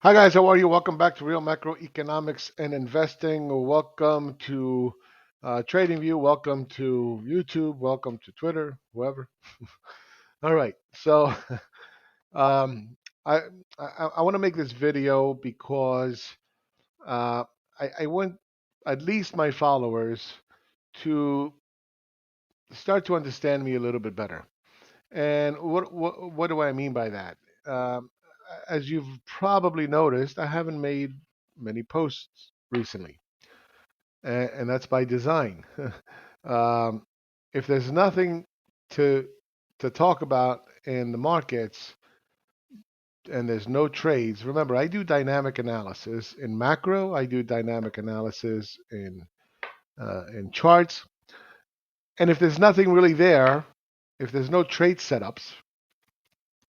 Hi guys, how are you? Welcome back to Real Macroeconomics and Investing. Welcome to TradingView. Welcome to YouTube. Welcome to Twitter. Whoever. All right. So um, I I want to make this video because uh, I want at least my followers to start to understand me a little bit better. And what do I mean by that? Um, as you've probably noticed, I haven't made many posts recently, and that's by design. um, if there's nothing to talk about in the markets and there's no trades, remember I do dynamic analysis in macro. I do dynamic analysis in charts, and if there's nothing really there, if there's no trade setups,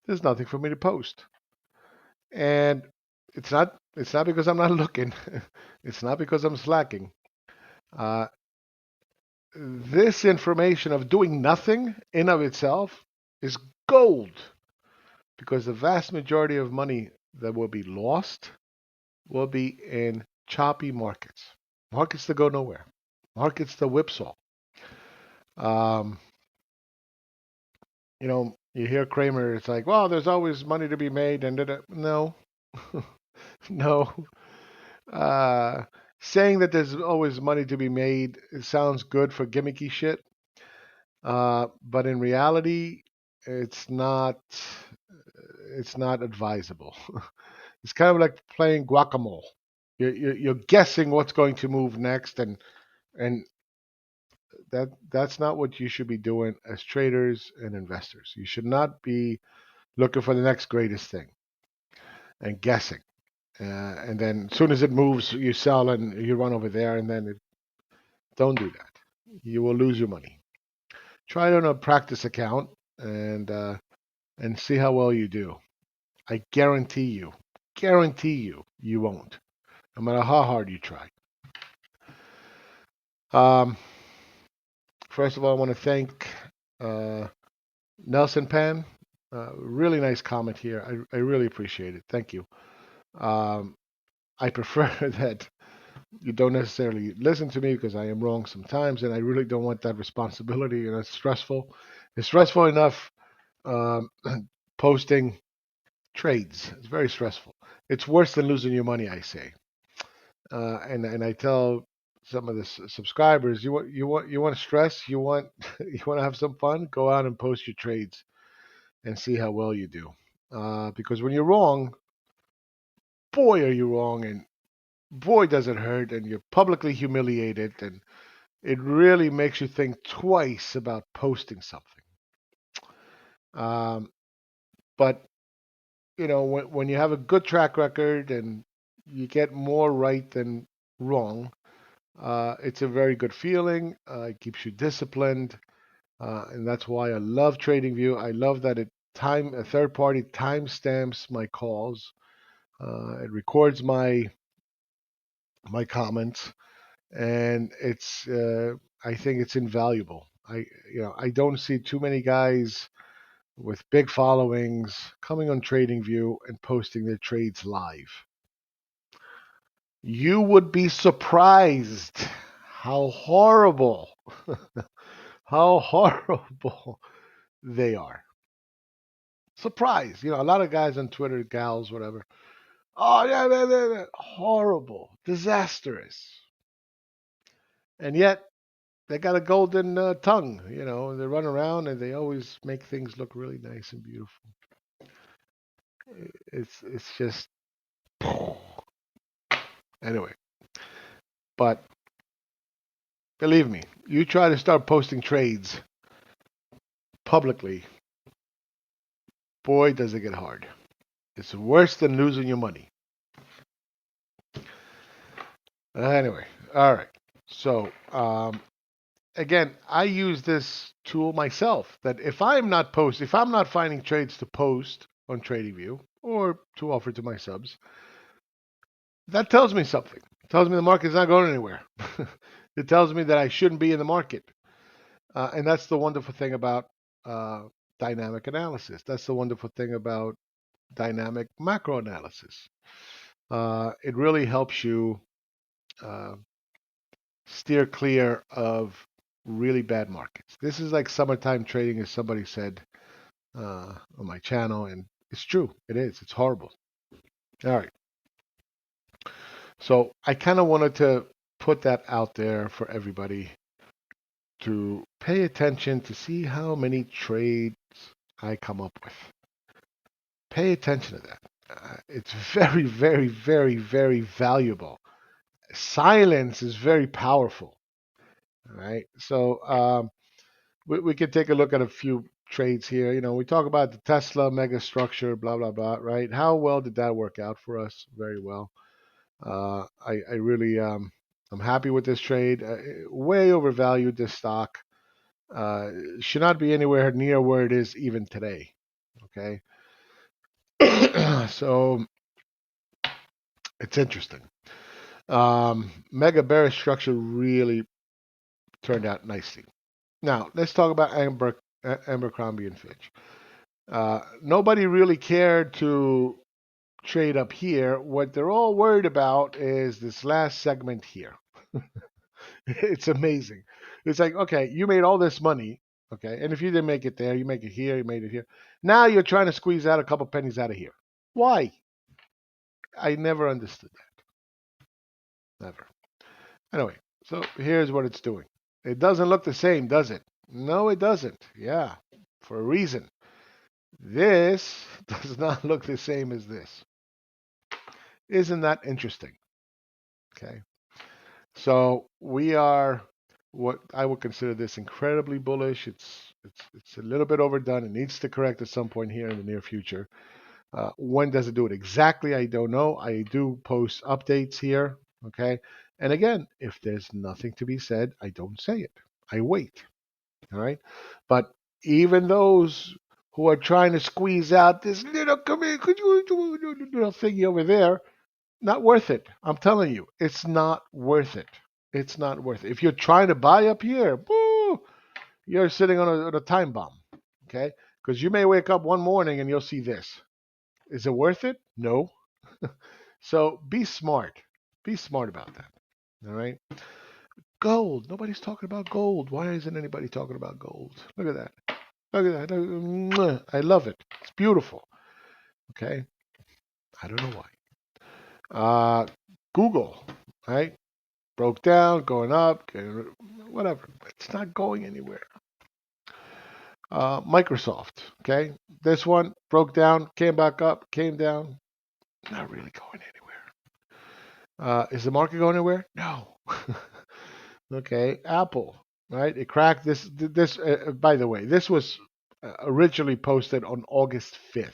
there's nothing for me to post. And it's not because I'm not looking. It's not because I'm slacking. Uh, this information of doing nothing in of itself is gold because the vast majority of money that will be lost will be in choppy markets, markets that go nowhere, markets that whipsaw. Um, you hear Kramer, it's like, well, there's always money to be made, and no, no. Uh, saying that there's always money to be made, it sounds good for gimmicky shit, but in reality, it's not. It's not advisable. It's kind of like playing guacamole. You're guessing what's going to move next, and that's not what you should be doing as traders and investors. You should not be looking for the next greatest thing and guessing. And then as soon as it moves, you sell and you run over there, and then don't do that. You will lose your money. Try it on a practice account and see how well you do. I guarantee you, you won't, no matter how hard you try. Um, First of all, I want to thank uh, Nelson Pan. Really nice comment here. I really appreciate it. Thank you. Um, I prefer that you don't necessarily listen to me because I am wrong sometimes, and I really don't want that responsibility. It's stressful. It's stressful enough um, posting trades. It's very stressful. It's worse than losing your money, I say. And I tell some of the subscribers, you want stress, you want you want to have some fun, go out and post your trades and see how well you do. Because when you're wrong, boy, are you wrong, and boy, does it hurt, and you're publicly humiliated, and it really makes you think twice about posting something. Um, but when you have a good track record and you get more right than wrong, it's a very good feeling. It keeps you disciplined, and that's why I love TradingView. I love that a third party timestamps my calls. It records my comments, and I think it's invaluable. I don't see too many guys with big followings coming on TradingView and posting their trades live. You would be surprised how horrible, how horrible they are. Surprised. A lot of guys on Twitter, gals, whatever. Oh, yeah, they're horrible, disastrous. And yet, they got a golden tongue. They run around and they always make things look really nice and beautiful. It's just anyway. But believe me, you try to start posting trades publicly, boy, does it get hard. It's worse than losing your money. Anyway, all right. So again, I use this tool myself. That if I'm not finding trades to post on TradingView or to offer to my subs, that tells me something. It tells me the market's not going anywhere. It tells me that I shouldn't be in the market. And that's the wonderful thing about uh, dynamic analysis. That's the wonderful thing about dynamic macro analysis. it really helps you uh, steer clear of really bad markets. This is like summertime trading, as somebody said on my channel, and it's true. It is. It's horrible. All right. So I kind of wanted to put that out there for everybody to pay attention to see how many trades I come up with. Pay attention to that. It's very, very, very, very valuable. Silence is very powerful. All right. So we could take a look at a few trades here. We talk about the Tesla mega structure, blah, blah, blah, right? How well did that work out for us? Very well. I really, I'm happy with this trade. Way overvalued this stock. Should not be anywhere near where it is even today. Okay. So it's interesting. Mega bearish structure really turned out nicely. Now let's talk about Abercrombie and Fitch. Nobody really cared to trade up here. What they're all worried about is this last segment here. It's amazing. It's like, okay, you made all this money, okay, and if you didn't make it there, you make it here, you made it here. Now you're trying to squeeze out a couple pennies out of here. Why? I never understood that. Never. Anyway, so here's what it's doing. It doesn't look the same, does it? No, it doesn't. Yeah, for a reason. This does not look the same as this. Isn't that interesting? Okay. So we are what I would consider this incredibly bullish. It's a little bit overdone. It needs to correct at some point here in the near future. When does it do it exactly? I don't know. I do post updates here. Okay. And again, if there's nothing to be said, I don't say it. I wait. All right. But even those who are trying to squeeze out this little, come here, could you do little thingy over there? Not worth it. I'm telling you, it's not worth it. It's not worth it. If you're trying to buy up here, boo, you're sitting on a time bomb. Okay? Because you may wake up one morning and you'll see this. Is it worth it? No. So be smart. Be smart about that. All right? Gold. Nobody's talking about gold. Why isn't anybody talking about gold? Look at that. Look at that. I love it. It's beautiful. Okay? I don't know why. Google, right? Broke down, going up, whatever. It's not going anywhere. Microsoft, okay? This one broke down, came back up, came down. Not really going anywhere. Is the market going anywhere? No. Okay, Apple, right? It cracked this. This, by the way, this was originally posted on August 5th,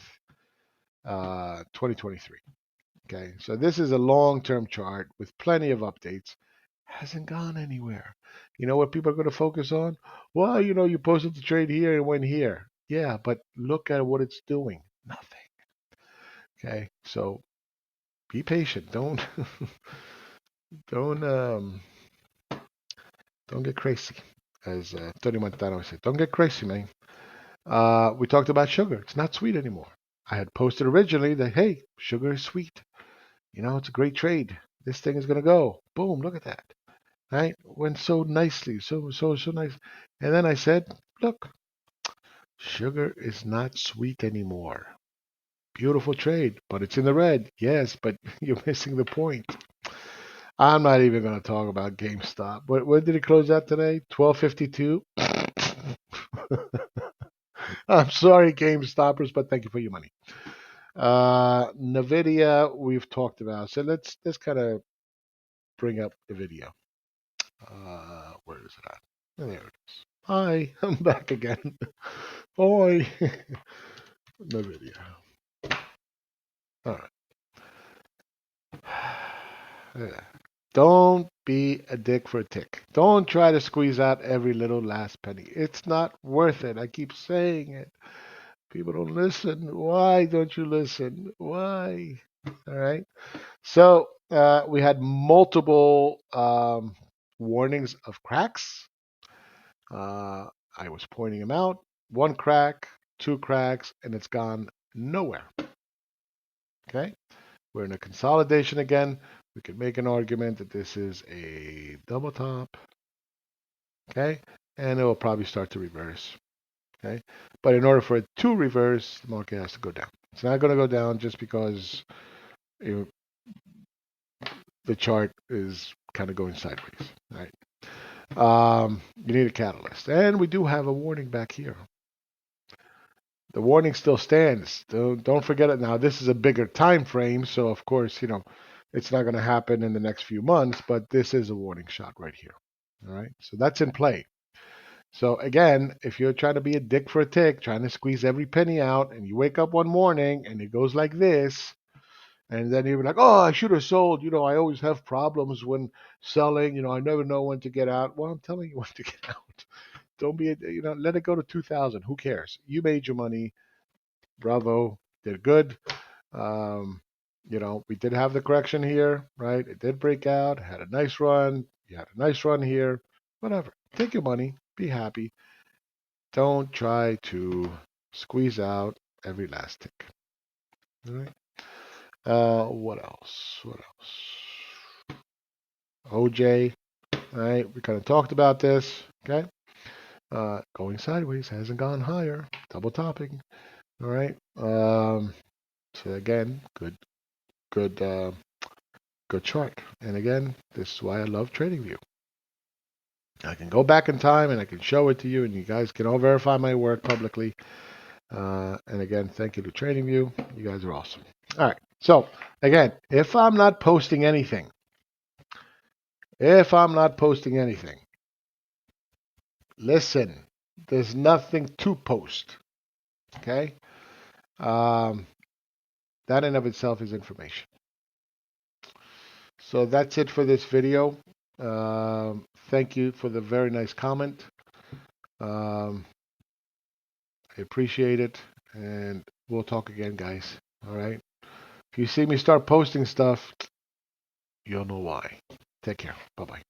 2023. Okay, so this is a long-term chart with plenty of updates. Hasn't gone anywhere. You know what people are going to focus on? Well, you posted the trade here and went here. Yeah, but look at what it's doing. Nothing. Okay, so be patient. Don't don't don't get crazy, as Tony Montano said. Don't get crazy, man. We talked about sugar. It's not sweet anymore. I had posted originally that hey, sugar is sweet. It's a great trade. This thing is going to go. Boom! Look at that. Right? Went so nicely, so nice. And then I said, look, sugar is not sweet anymore. Beautiful trade, but it's in the red. Yes, but you're missing the point. I'm not even going to talk about GameStop. When did it close out today? 12:52. I'm sorry, GameStoppers, but thank you for your money. Nvidia, we've talked about. So let's kind of bring up the video. Where is it at? Oh, there it is. Hi, I'm back again. Oi. Nvidia. All right. Yeah. Don't be a dick for a tick. Don't try to squeeze out every little last penny. It's not worth it. I keep saying it. People don't listen. Why don't you listen? Why? All right. So we had multiple warnings of cracks. I was pointing them out. One crack, two cracks, and it's gone nowhere. Okay. We're in a consolidation again. We could make an argument that this is a double top, okay? And it will probably start to reverse, okay? But in order for it to reverse, the market has to go down. It's not going to go down just because it, the chart is kind of going sideways, right? You need a catalyst. And we do have a warning back here. The warning still stands. Don't forget it. Now, this is a bigger time frame, so of course, it's not going to happen in the next few months, but this is a warning shot right here. All right, so that's in play. So again, if you're trying to be a dick for a tick, trying to squeeze every penny out, and you wake up one morning and it goes like this, and then you're like, oh, I should have sold. I always have problems when selling. I never know when to get out. Well, I'm telling you when to get out. Don't be, let it go to 2000. Who cares? You made your money. Bravo. Did good. Um, we did have the correction here, right? It did break out, had a nice run. You had a nice run here. Whatever. Take your money. Be happy. Don't try to squeeze out every last tick. All right. What else? What else? OJ. All right. We kind of talked about this. Okay. Going sideways, hasn't gone higher. Double topping. All right. So again, good, good chart. And again, this is why I love TradingView. I can go back in time and I can show it to you, and you guys can all verify my work publicly. And again, thank you to TradingView. You guys are awesome. All right. So again, if I'm not posting anything, listen, there's nothing to post. Okay. That in of itself is information. So that's it for this video. Thank you for the very nice comment. I appreciate it, and we'll talk again, guys. All right. If you see me start posting stuff, you'll know why. Take care. Bye bye.